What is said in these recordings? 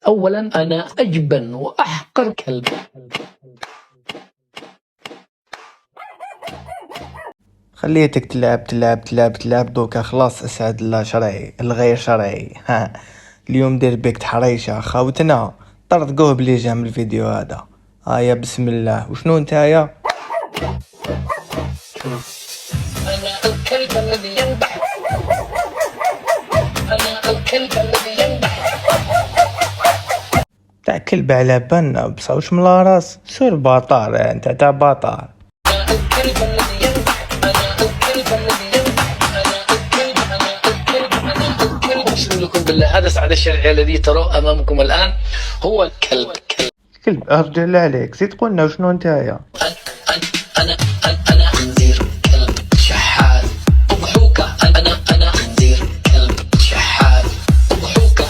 أولا أنا أجبن وأحقر كلب. خليتك تلعب دوكا خلاص. اسعد الله شرعي الغير شرعي. ها اليوم دير بيك تحريشة خاوتنا طردقوه بلي جا من الفيديو هذا. هيا بسم الله. وشنو نتايا؟ أنا الكلب الذي ينبح. أنا الكلب الذي ينبح. تاع كلب على بالنا بصوش من راس. شو البطار انت تاع بطار؟ أنا الكلب الذي ينبح. أنا الكلب الذي ينبح. أنا الكلب. أقسم لكم بالله هذا سعد الشرعي الذي تراه أمامكم الآن هو الكلب. كلب ارجل عليك زيد قلنا وشنو نتايا؟ أنا خنزير كلب شحات أضحوكة. أنا خنزير كلب شحات أضحوكة.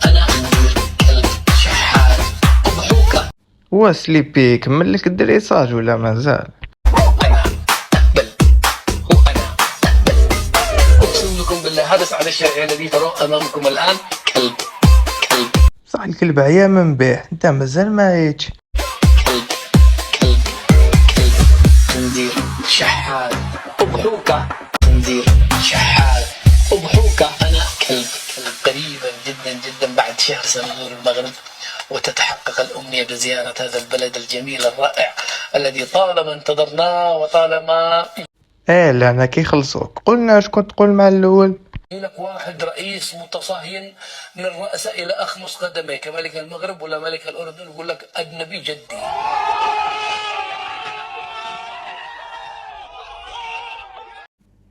أنا خنزير كلب شحات أضحوكة. هو سليبي كمل لك الدريساج ولا مازال؟ أنا أهبل. هو أنا أهبل. أقسم لكم بالله هذا سعد الشرعي الذي تراه أمامكم الآن كلب. صح الكلب عيا من بيح انت مازال ما عيتش. كلب خنزير شحات أضحوكة. خنزير شحات أضحوكة. أنا كلب. قريبا جدا بعد شهر سنزور المغرب وتتحقق الأمنية بزيارة هذا البلد الجميل الرائع الذي طالما انتظرناه وطالما. لا كي خلصوك قلنا اش كنت تقول مع الاول؟ لك واحد رئيس متصهين من الرأس إلى أخمص قدميه كملك المغرب ولا ملك الأردن يقول لك أجنبي جدي.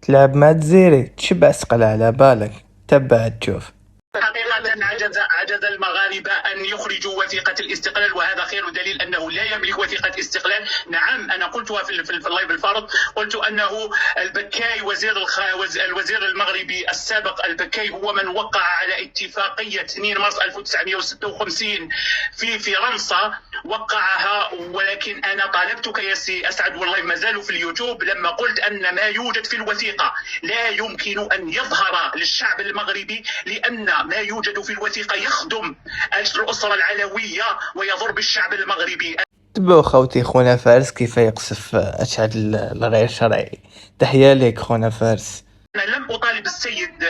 تلعب مع الجزيري تشبع سقل على بالك. تبع تشوف. حقيقة عجز المغاربة أن يخرجوا وثيقة الاستقلال، وهذا خير دليل أنه لا يملك وثيقة استقلال. نعم أنا قلتها في اللايف الفارض، قلت أنه البكاي الوزير المغربي السابق البكاي هو من وقع على اتفاقية 2 مارس 1956 في فرنسا، وقعها. ولكن أنا طالبتك يا سي أسعد والله ما زالوا في اليوتيوب لما قلت أن ما يوجد في الوثيقة لا يمكن أن يظهر للشعب المغربي، لأن ما يوجد في الوثيقة يخدم الأسرة العلوية ويضر بالشعب المغربي. تبعو خوتي خونا فارس كيف يقصف اشعل الغير شرعي. تحية ليك خونا فارس. أنا لم أطالب السيد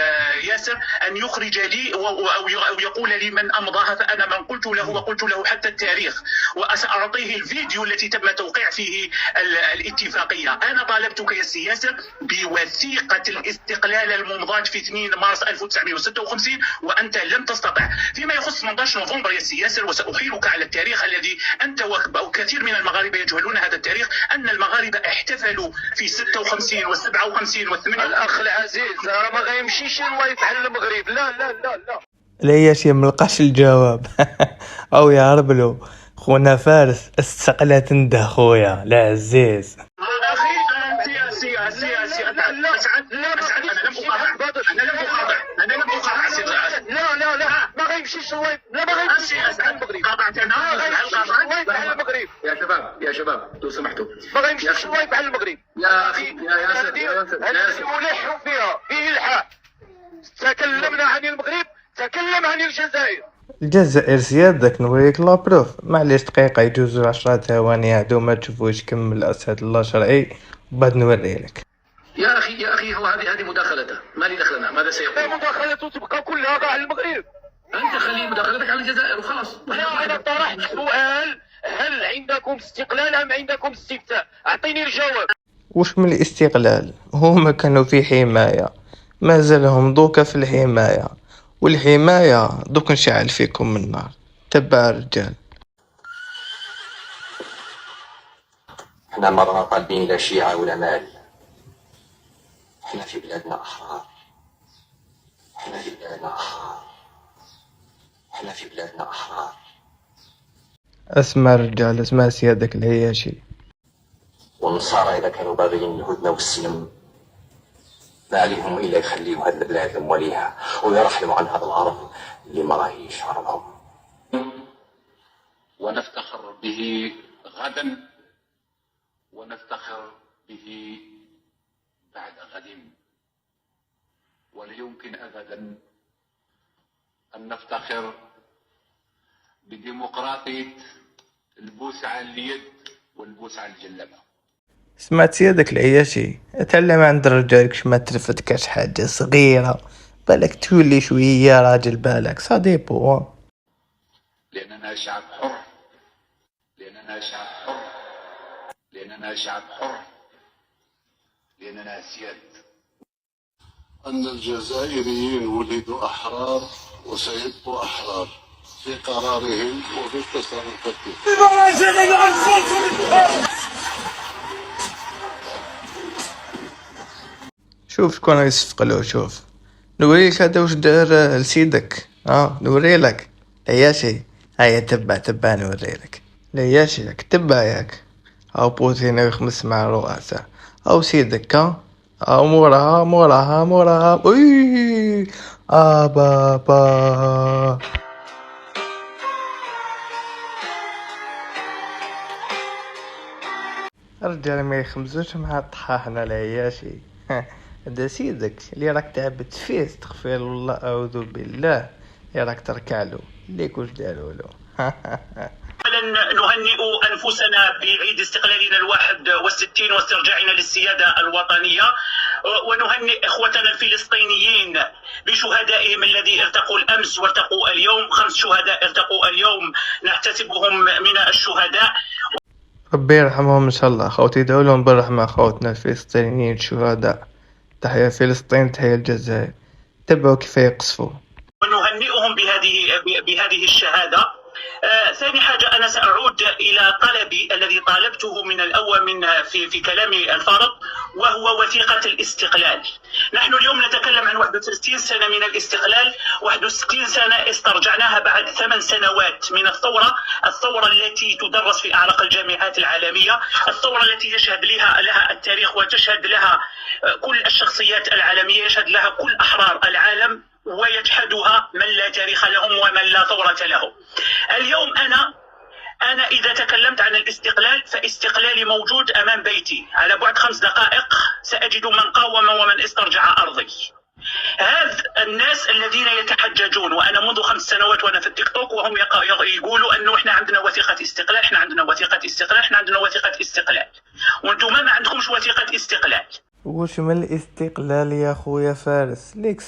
ياسر أن يخرج لي أو يقول لي من أمضاها، فأنا من قلت له وقلت له حتى التاريخ وسأعطيه الفيديو التي تم توقيع فيه الاتفاقية. أنا طالبتك يا سي ياسر بوثيقة الاستقلال الممضاة في 2 مارس 1956 وأنت لم تستطع. فيما يخص 18 نوفمبر يا سي ياسر، وسأحيلك على التاريخ الذي أنت وكثير من المغاربة يجهلون هذا التاريخ، أن المغاربة احتفلوا في 56 و57 و8. الأخ العزيز ما غيمشيش الله يفعل المغرب. لا ليش ملقاش الجواب؟ او يا ربلو خونا فارس استقلت انده خويا العزيز. اخي سياسي اسعد انا لم اقاطع لا ما غيمشيش الله. لا ما غيمشيش المغرب. قاطعتنا. الله يفعل المغرب يا شباب لو سمحتوا ما غيمشيش الله يفعل المغرب. يا اخي يا ياسر الذي ملح فيها فيه الحاح. تكلمنا عن المغرب، تكلم عن الجزائر. الجزائر سيادك نوريك لابروف. معليش دقيقة يجوزو 10 ثواني هادو ما تشوفوش كمل اسعد الله شرعي وبعد نوري لك. يا اخي هو هذه مداخلته، ما لي دخلنا ماذا سيقول. مداخلته تبقى كلها على المغرب. انت خلي مداخلتك على الجزائر وخلاص. انا طرحت سؤال، هل عندكم استقلال ام عندكم استفتاء؟ اعطيني الجواب. وش من الاستقلال؟ هما كانوا في حماية ما زالهم دوكا في الحماية، والحماية دوك نشعل فيكم النار. تبع الرجال. احنا مرة طالبين لا شيعة ولا مال. احنا في بلادنا أحرار. احنا في بلادنا أحرار. اسمع رجال، اسمع سيادك الهياشي. والنصارى إذا كانوا باغيين الهدنة والسلم ما عليهم إلا يخليوا هذه البلاد لمواليها ويرحلوا عن هذا العرب اللي ما راهيش عربهم. ونفتخر به غدا ونفتخر به بعد غد، ولا يمكن أبدا أن نفتخر بديمقراطية البوس على اليد والبوس على الجلبة. سمعت سيادك العياشي، اتعلم عند رجالك شما ترفتكش حاجة صغيرة، بالك تولي شوية راجل بالك صديبو. لأننا شعب حر، لأننا شعب حر، لأننا شعب حر، لأننا سياد. أن الجزائريين ولدوا أحرار وسيبقوا أحرار في قرارهم وفي تصرفاتهم. شوف شكون يصفق له، شوف نوريلك هذا واش دار لسيدك. نوريلك العياشي، هيا تبع نوريلك العياشي، تبع ياك. أو بوتين يخمس مع رؤساء أو سيدك، أو موراها أي بابا. الرجال ما يخمزوش مع الطحاحنا العياشي. هذا سيدك اللي راك تعبت فيه، استغفر الله أعوذ بالله، اللي راك تركعلو ليك واش دارولو. نهنئ أنفسنا بعيد استقلالنا 61 واسترجاعنا للسيادة الوطنية، ونهنئ إخوتنا الفلسطينيين بشهدائهم الذي ارتقوا الأمس وارتقوا اليوم. 5 شهداء ارتقوا اليوم، نحتسبهم من الشهداء. ربي يرحمهم إن شاء الله. خوتي يدعوا لهم بالرحمة، خوتنا الفلسطينيين الشهداء. تحيا فلسطين، تحيا الجزائر. تبعوا كيف يقصفوا. ونهنئهم بهذه الشهادة. ثاني حاجة، أنا سأعود إلى طلبي الذي طالبته من الأول في كلامي الفارط، وهو وثيقة الاستقلال. نحن اليوم نتكلم عن 31 سنة من الاستقلال، 61 سنة استرجعناها بعد 8 سنوات من الثورة التي تدرس في أعراق الجامعات العالمية، الثورة التي يشهد لها التاريخ وتشهد لها كل الشخصيات العالمية، يشهد لها كل أحرار العالم، ويجحدها من لا تاريخ لهم ومن لا ثورة لهم. اليوم أنا إذا تكلمت عن الاستقلال فاستقلالي موجود أمام بيتي، على بعد 5 دقائق سأجد من قاوم ومن استرجع أرضي. هذا الناس الذين يتحججون، وأنا منذ 5 سنوات وأنا في التيك توك وهم يقولوا أنه إحنا عندنا وثيقة استقلال، إحنا عندنا وثيقة استقلال، إحنا عندنا وثيقة استقلال، وأنتم ما عندكمش وثيقة استقلال. وش من الاستقلال يا خويا فارس؟ ليك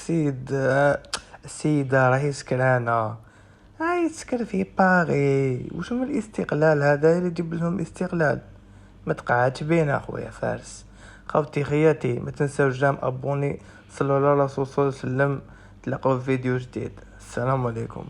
السيدة راهي سكرانة، هاي تسكر في باغي. وش من الاستقلال هذا اللي يجيب لهم استقلال؟ ما تقعدش بينا خويا فارس. خوتي خياتي، ما تنساوش جام ابوني، صلوا على الرسول صلى الله عليه وسلم. تلاقوا في فيديو جديد. السلام عليكم.